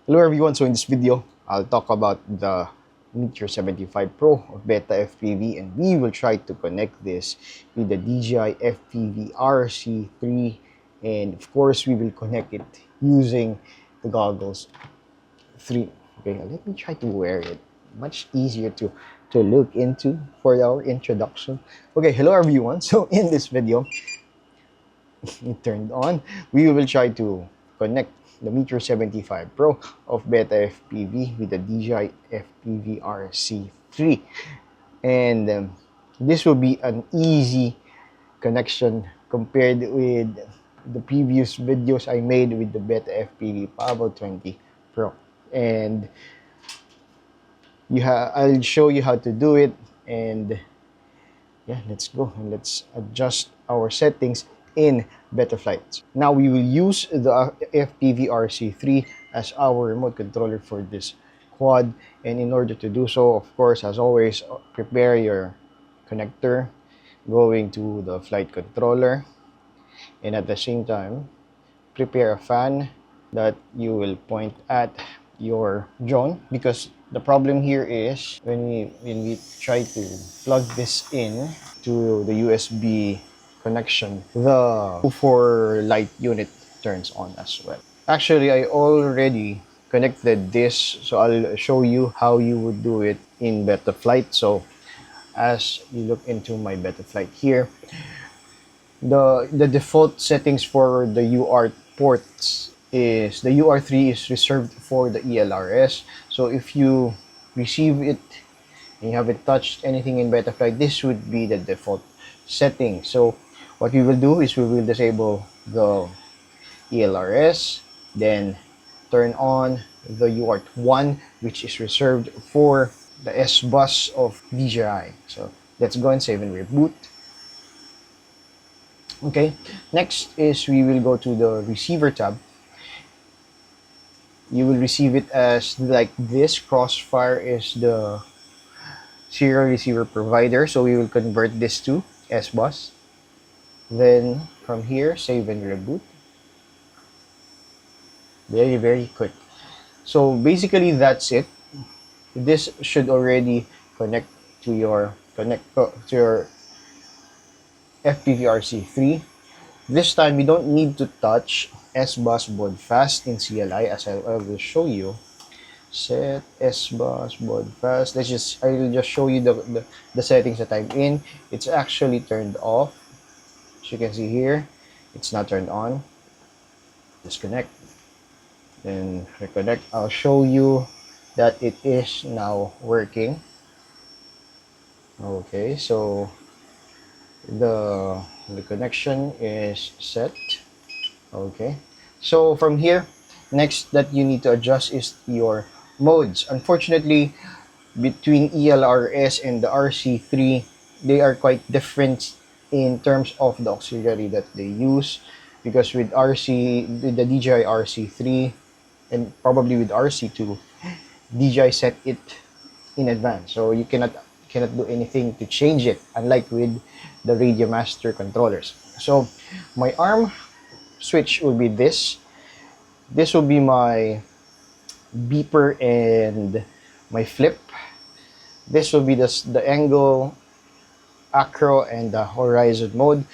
Hello everyone, so in this video, I'll talk about the Meteor75 Pro of BetaFPV, and we will try to connect this with the DJI FPV RC3, and of course we will connect it using the goggles 3. Okay, let me try to wear it. Much easier to look into for our introduction. Okay, hello everyone, so in this video, it turned on, we will try to connect the Meteor75 Pro of BetaFPV with the DJI FPV RC3, and this will be an easy connection compared with the previous videos I made with the BetaFPV Pavo 20 Pro. And I'll show you how to do it, and yeah, let's go and let's adjust our settings in Betaflight. Now we will use the FPV RC3 as our remote controller for this quad, and in order to do so, of course, as always, prepare your connector going to the flight controller, and at the same time prepare a fan that you will point at your drone, because the problem here is when we try to plug this in to the USB connection, the for light unit turns on as well. Actually, I already connected this, so I'll show you how you would do it in Betaflight. So as you look into my Betaflight here, the default settings for the UART ports is the UR3 is reserved for the ELRS. So if you receive it and you haven't touched anything in Betaflight, this would be the default setting. So what we will do is we will disable the ELRS, then turn on the UART1, which is reserved for the S bus of DJI. So let's go and save and reboot. Okay, next is we will go to the receiver tab. You will receive it as like this. Crossfire is the serial receiver provider, so we will convert this to S bus. Then from here, save and reboot. Very quick. So basically that's it. This should already connect to your FPV RC3. This time, you don't need to touch S-Bus baud fast in CLI, as I will show you. Set S-Bus baud fast. I will just show you the settings that I'm in. It's actually turned off. As you can see here, it's not turned on. Disconnect. Then reconnect. I'll show you that it is now working. Okay, so the connection is set. Okay, so from here, next that you need to adjust is your modes. Unfortunately, between ELRS and the RC3, they are quite different in terms of the auxiliary that they use, because with the DJI RC3 and probably with RC2, DJI set it in advance, so you cannot do anything to change it, unlike with the Radio Master controllers. So my arm switch will be this. This will be my beeper and my flip. This will be the angle, acro, and the horizon mode,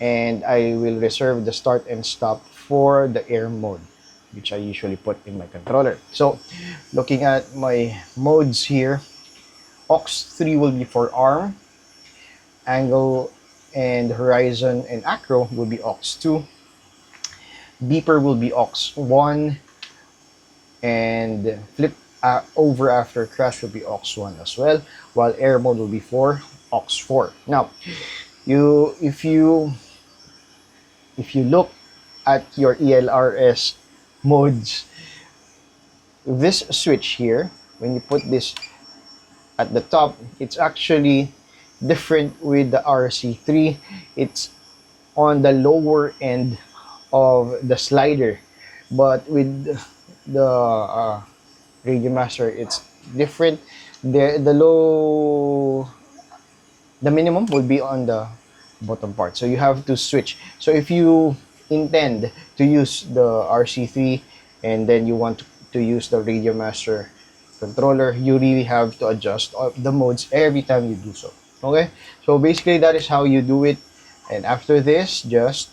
and I will reserve the start and stop for the air mode, which I usually put in my controller. So looking at my modes here, aux3 will be for arm, angle and horizon and acro will be aux2, beeper will be aux1, and flip over after crash will be aux1 as well, while air mode will be for aux4. Now, if you look at your ELRS modes, this switch here, when you put this at the top, it's actually different with the RC3. It's on the lower end of the slider, but with the Radio Master, it's different. The minimum will be on the bottom part, so you have to switch. So if you intend to use the RC3 and then you want to to use the Radio Master controller, you really have to adjust the modes every time you do so. Okay, so basically that is how you do it, and after this, just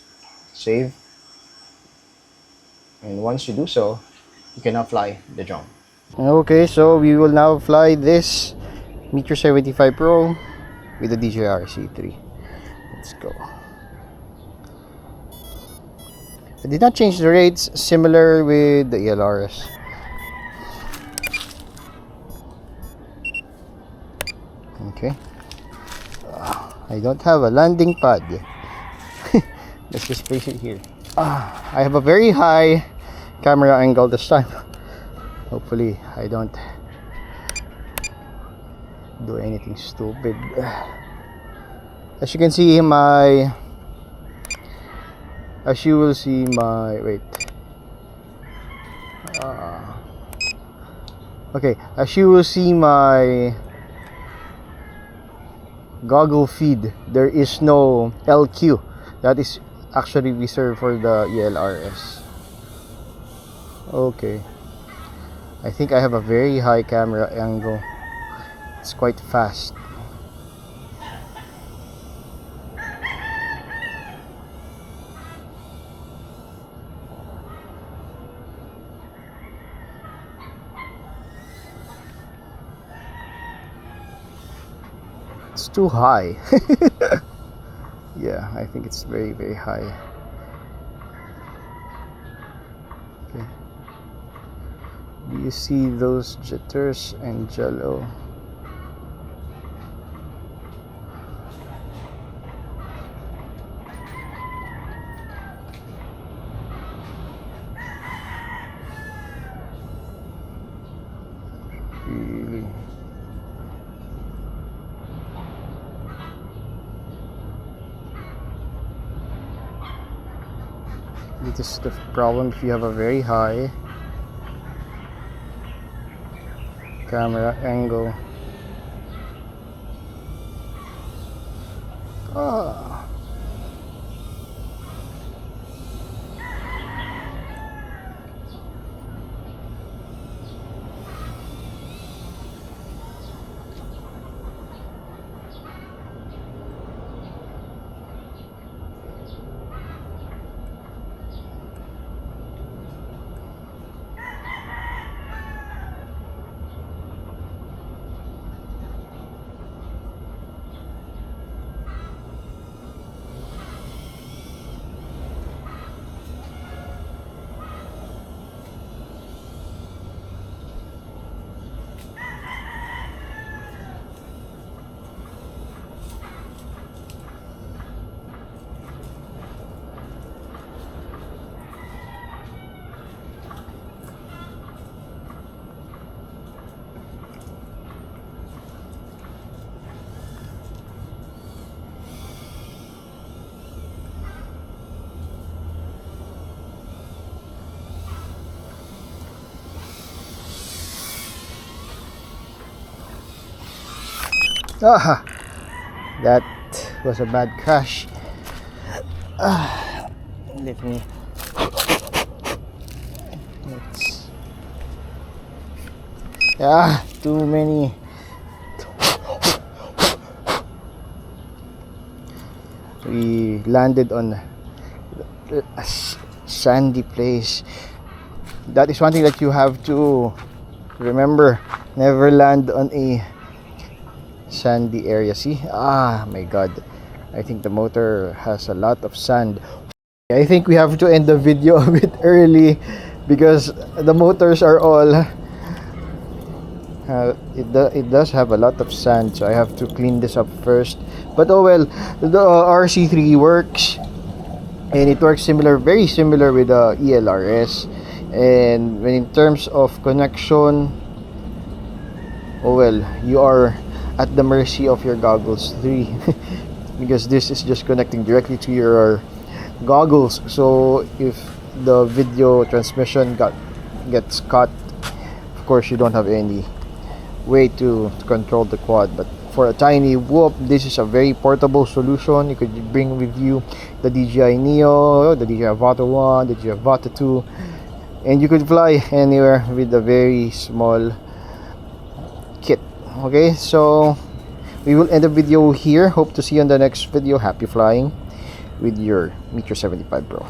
save, and once you do so, you can now fly the drone. Okay, so we will now fly this Meteor75 Pro with the DJI RC3. Let's go. I did not change the rates, similar with the ELRS. Okay. I don't have a landing pad. Let's just place it here. I have a very high camera angle this time. Hopefully I don't do anything stupid. As you can see, you will see my okay, as you will see my goggle feed, there is no LQ. That is actually reserved for the ELRS. Okay, I think I have a very high camera angle. It's quite fast. It's too high. Yeah, I think it's very, very high. Okay. Do you see those jitters and jello? Really? This is the problem if you have a very high camera angle. That was a bad crash. Let me. Too many. We landed on a sandy place. That is one thing that you have to remember. Never land on a sandy area. See? My god, I think the motor has a lot of sand. I think we have to end the video a bit early because the motors are all it does have a lot of sand, so I have to clean this up first. But oh well, the RC3 works, and it works very similar with the ELRS. And when in terms of connection, oh well, you are at the mercy of your goggles 3 because this is just connecting directly to your goggles. So if the video transmission gets cut, of course you don't have any way to control the quad. But for a tiny whoop, this is a very portable solution. You could bring with you the DJI Neo, the DJI Vata 1, the DJI Vata 2, and you could fly anywhere with a very small kit. Okay, so we will end the video here. Hope to see you on the next video. Happy flying with your Meteor 75 Pro.